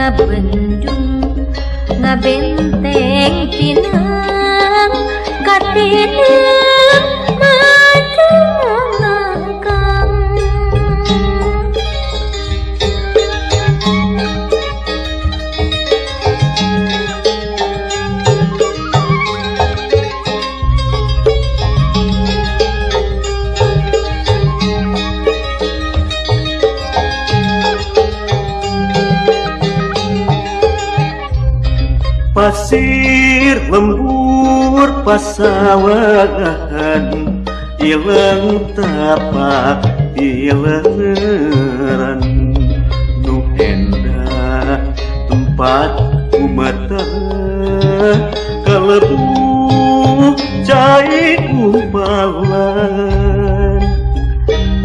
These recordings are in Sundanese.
ngabendung ngabenteng pinang katinang madangkang pasir lembur pasawangan ilang tapak ilangeran nu endah tempat umata kalebu cai kumpalan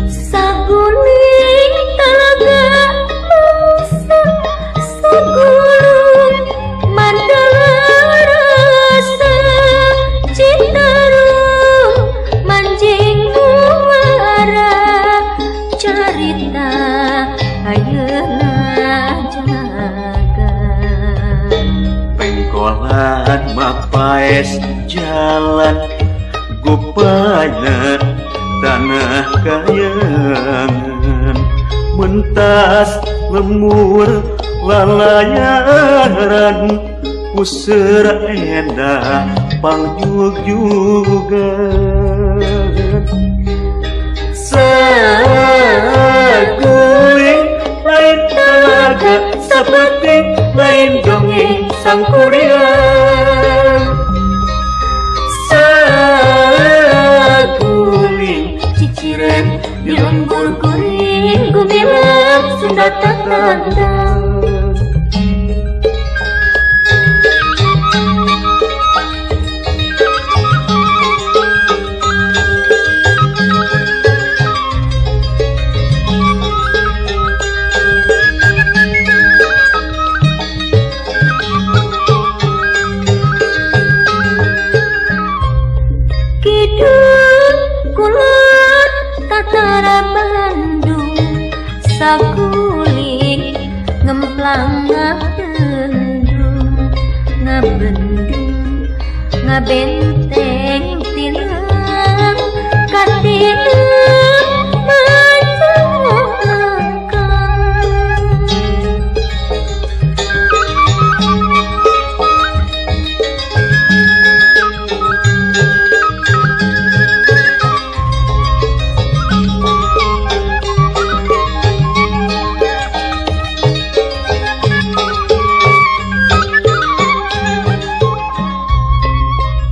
saguling talaga musa sagulung mandarasa citarum manjing muara carita ayeuna jaga pengkolan mapaes jalan gupana tanah kayangan mentas lemur lalayaran puseur endah pangjug-jugan saguling lain talaga seperti lain dongeng sang kuriang saguling ciciren di lembur kuring gumilang Sunda tatandang Tatara Bandung sakuling ngemplang ngabendung ngabendung ngabenteng tinang katinang manjangkang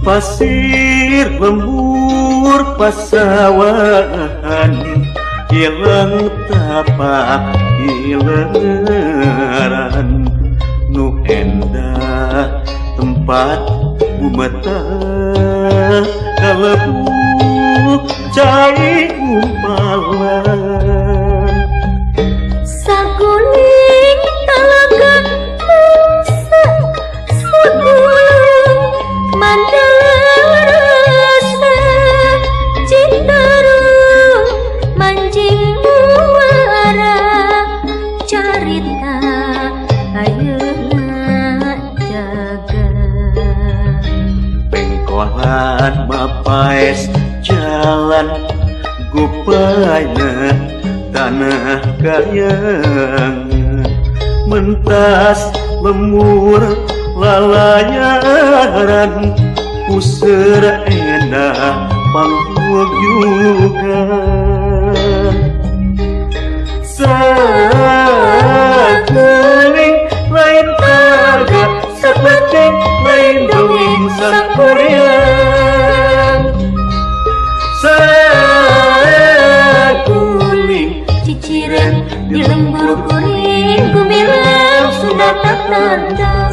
pasir lembur pasawangan ilang tapak ilangeran nu endah tempat umata kalebu cai kumpalan saguling talaga musa sagulung mandarasa citarum manjing muara carita ayeuna jaga pengkolan mapaes jalan gupana tanah kayangan mentas lemur lalayaran puseur endah pangjug-jugan saguling lain talaga seperti lain dongeng sang kuriang saguling ciciren di lembur kuring gumilang Sunda tatandang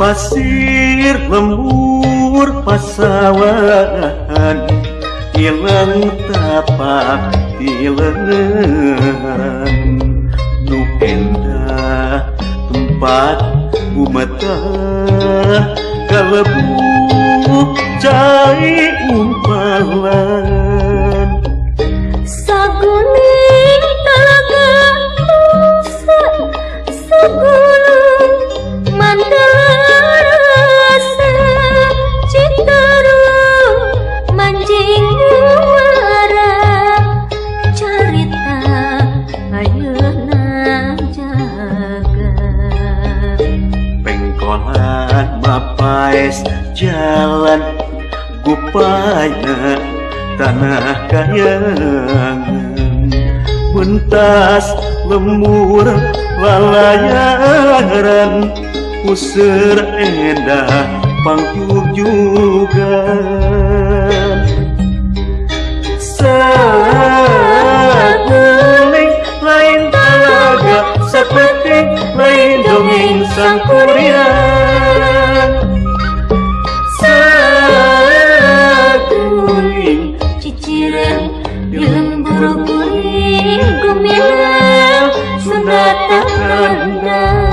pasir lembur pasawahan ilang tapak di lengan nu endah tempat bumata kalebu cai umpalan Saguling talaga sagulung mandala citarum manjing muara carita ayeuna jagat pengkolan mapais jalan gupaya tanah kayangan mentas lembur lalayaran usir endah pangkuk juga saguling lain talaga seperti lain dongeng sang kurian saguling ciciren di lembur kuring gumilang Sunda tak rendah